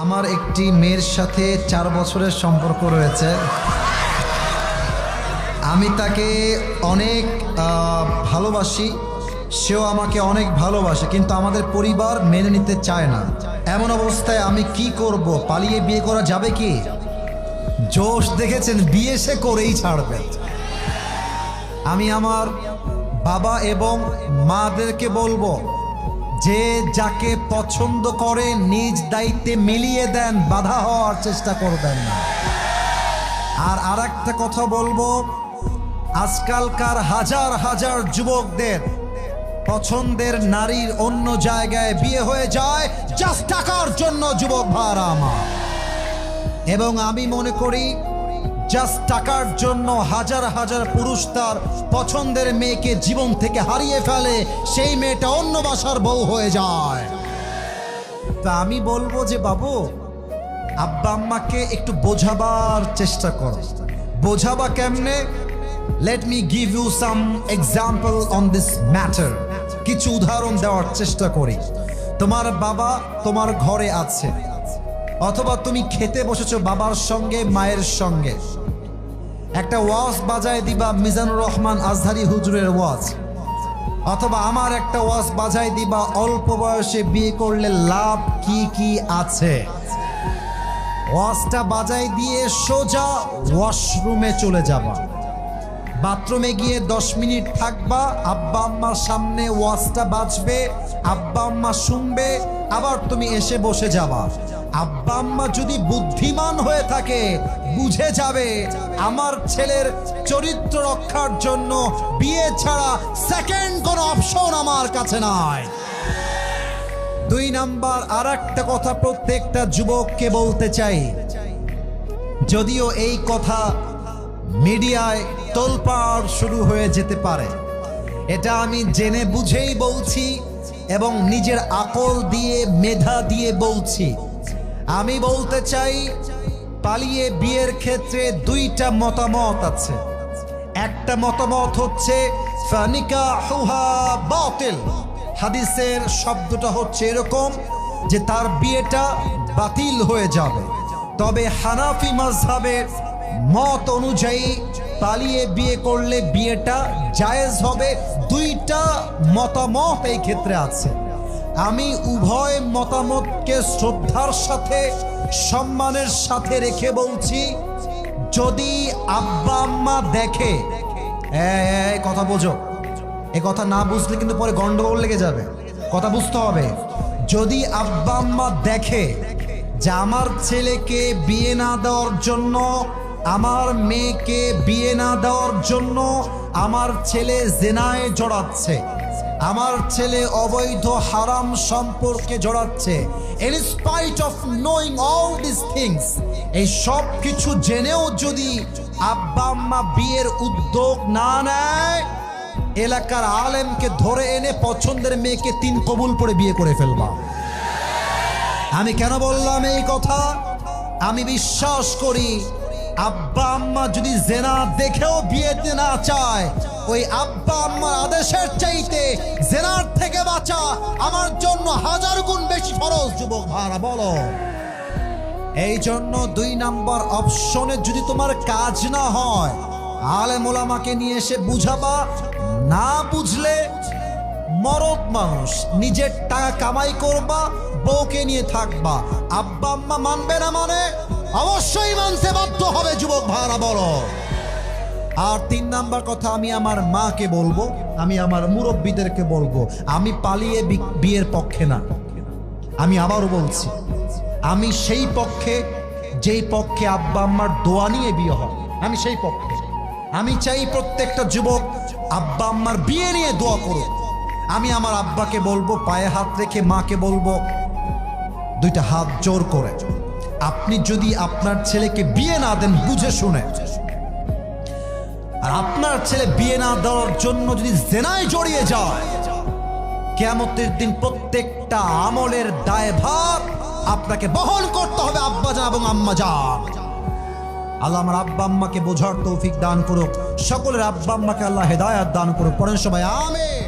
আমার একটি মেয়ের সাথে 4 বছরের সম্পর্ক রয়েছে। আমি তাকে অনেক ভালোবাসি, সেও আমাকে অনেক ভালোবাসে, কিন্তু আমাদের পরিবার মেনে নিতে চায় না। এমন অবস্থায় আমি কি করব? পালিয়ে বিয়ে করা যাবে কি? জোশ দেখেছেন, বিয়ে সে করেই ছাড়বে। আমি আমার বাবা এবং মাদেরকে বলবো যে যাকে পছন্দ করে নিজ দায়িত্বে মিলিয়ে দেন, বাধা হওয়ার চেষ্টা করবেন না। আর একটা কথা বলবো, আজকালকার হাজার হাজার যুবকদের পছন্দের নারীর অন্য জায়গায় বিয়ে হয়ে যায় জাস্ট টাকার জন্য, যুবক ভাইরা আমার। এবং আমি মনে করি জাস্ট টাকার জন্য হাজার হাজার পুরুষ তার পছন্দের মেয়েকে জীবন থেকে হারিয়ে ফেলে, সেই মেয়েটা অন্য বাসার বউ হয়ে যায়। তা আমি বলবো যে বাবু, আব্বা আম্মাকে একটু বোঝাবার চেষ্টা করো। বোঝাবা কেমনে? Let me give you some example on this matter. কিছু উদাহরণ দেওয়ার চেষ্টা করি। তোমার বাবা তোমার ঘরে আছে, অথবা তুমি খেতে বসেছো বাবার সঙ্গে মায়ের সঙ্গে, একটা ওয়াজ বাজায় দিবা মিজানুর রহমান আজহারি হুজুরের ওয়াজ, অথবা আমার একটা ওয়াজ বাজায় দিবা অল্প বয়সে বিয়ে করলে লাভ কি কি আছে। ওয়াজটা বাজায় দিয়ে সোজা ওয়াশরুমে চলে যাবা, বাথরুমে গিয়ে 10 মিনিট থাকবা, আব্বা আম্মার সামনে ওয়াজটা বাজবে, আব্বা আম্মা শুনবে, আবার তুমি এসে বসে যাবা। আব্বা আম্মা যদি বুদ্ধিমান হয়ে থাকে বুঝে যাবে আমার ছেলের চরিত্র রক্ষার জন্য বিয়ে ছাড়া সেকেন্ড কোনো অপশন আমার কাছে নাই। 2 নাম্বার, আর একটা কথা প্রত্যেকটা যুবককে বলতে চাই, যদিও এই কথা মিডিয়ায় তোলপাড় শুরু হয়ে যেতে পারে, এটা আমি জেনে বুঝেই বলছি এবং নিজের আকল দিয়ে মেধা দিয়ে বলছি। আমি বলতে চাই, পালিয়ে বিয়ের ক্ষেত্রে 2টা মতামত আছে। একটা মতামত হচ্ছে ফানিকাহুহা বাতিল। হাদিসের শব্দটা হচ্ছে এরকম যে তার বিয়েটা বাতিল হয়ে যাবে। তবে হানাফি মাযহাবের মত অনুযায়ী পালিয়ে বিয়ে করলে বিয়েটা জায়েজ হবে। 2টা মতামত এই ক্ষেত্রে আছে। আমি উভয় মতামতকে শ্রদ্ধার সাথে সম্মানের সাথে রেখে বলছি, যদি আব্বা আম্মা দেখে, কথা বোঝো, এ কথা না বুঝলে কিন্তু পরে গন্ডগোল লেগে যাবে, কথা বুঝতে হবে। যদি আব্বা আম্মা দেখে যে আমার ছেলেকে বিয়ে না দেওয়ার জন্য, আমার মেয়েকে বিয়ে না দেওয়ার জন্য আমার ছেলে জিনায় জড়াচ্ছে, আমার ছেলে অবৈধ হারাম সম্পর্কে জড়াচ্ছে, in spite of knowing all these things, এই সব কিছু জেনেও যদি আব্বা আম্মা বিয়ের উদ্যোগ না নেয়, এলাকার আলেমকে ধরে এনে পছন্দের মেয়েকে 3 কবুল পড়ে বিয়ে করে ফেলবা। আমি কেন বললাম এই কথা? আমি বিশ্বাস করি আব্বা আম্মা যদি জেনা দেখেও বিয়ে দিতে না চায়, ওই আব্বা আম্মার আদেশের চাইতে জেনার থেকে বাঁচা আমার জন্য 1000 গুণ বেশি ফরজ। যুবক ভাইরা বলো, এই জন্য 2 নাম্বার অপশনে যদি তোমার কাজ না হয়, আলেম ওলামাকে নিয়ে এসে বুঝাবা। না বুঝলে মরদ মানুষ, নিজের টাকা কামাই করবা, বউকে নিয়ে থাকবা। আব্বা আম্মা মানবে না মানে অবশ্যই মানতে বাধ্য হবে। যুবক ভাইরা বলো। আর 3 নাম্বার কথা আমি আমার মাকে বলবো, আমি আমার মুরব্বীদেরকে বলবো, আমি পালিয়ে বিয়ের পক্ষে না। আমি আবারও বলছি, আমি সেই পক্ষে যেই পক্ষে আব্বা আম্মার দোয়া নিয়ে বিয়ে হয়, আমি সেই পক্ষে। আমি চাই প্রত্যেকটা যুবক আব্বা আম্মার বিয়ে নিয়ে দোয়া করুক। আমি আমার আব্বাকে বলবো, পায়ে হাত রেখে, মাকে বলবো 2টা হাত জোর করে, আপনি যদি আপনার ছেলেকে বিয়ে না দেন বুঝে শুনে, আর আপনার ছেলে বিয়ে না দেওয়ার জন্য যদি জেনায় জড়িয়ে যায়, কিয়ামতের দিন প্রত্যেকটা আমলের দায়ভার আপনাকে বহন করতে হবে আব্বাজান এবং আম্মাজান। আল্লাহ আমার আব্বা আম্মাকে বোঝার তৌফিক দান করুক, সকলের আব্বা আম্মাকে আল্লাহ হেদায়েত দান করুক। পড়েন সবাই আমিন।